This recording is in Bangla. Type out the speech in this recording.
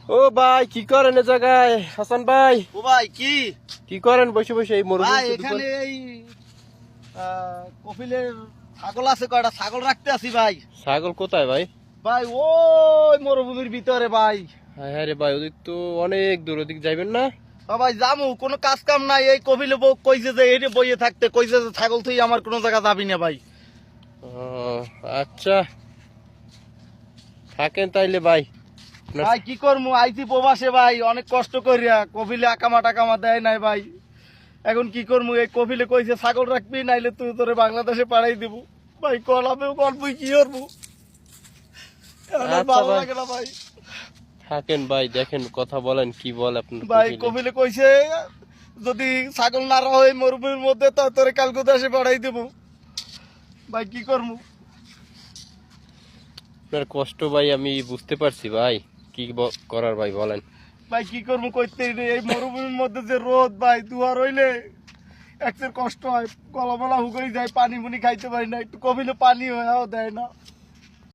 ও ভাই কি করেন এ জায়গায় হাসান ভাই? ও ভাই কি কি করেন বসে বসে এই ভাই মরুভূমিতে এখানে এই কপিলের ছাগল আছে, কয়টা ছাগল রাখতে আছি ভাই। ছাগল কোথায় ভাই? ভাই ওই মরুভূমির ভিতরে ভাই। হ্যাঁ হ্যাঁ রে ভাই, ওদিক তো অনেক দূর, ওদিক যাইবেন না? ভাই জামু, কোনো কাজ কাম নাই। এই কপিলে বউ কইছে যে এনে বইয়ে থাকতে, কইছে যে ছাগল তুই আমার কোনো জায়গা যাবি না ভাই। ও, আচ্ছা থাকেন তাইলে ভাই। ভাই কি করবো, আইছি প্রবাসে ভাই, অনেক কষ্ট করিয়া। কপিলে আকামা টাকামা দেয় নাই ভাই। এখন কি করবো, এই কপিলে কইছে ছাগল রাখবি, নাইলে তুই তোরে বাংলাদেশে পাঠাই দিব। ভাই কলাবেও গল্পই কি করবো, এখন আর আচ্ছা ভালো ভাই। লাগে না ভাই। থাকেন ভাই, দেখেন কথা বলেন, কি বলে আপনার ভাই কপিলে। কপিলে কইছে যদি ছাগল না হয় মরুভূমির মধ্যে, তা তোরে কালকে দেশে পাঠাই দেবো। ভাই কি করবো। আপনার কষ্ট ভাই আমি বুঝতে পারছি ভাই, কি করার ভাই বলেন। ভাই কি করবো, কইতে এই মরুভূমির মধ্যে যে রোদ ভাই, দুয়ার হইলে একচের কষ্ট হয়, গলা মলা হুকই যায়, পানি মুনি খাইতে পারি না, একটু কপিলে পানি হয়েও দেয় না।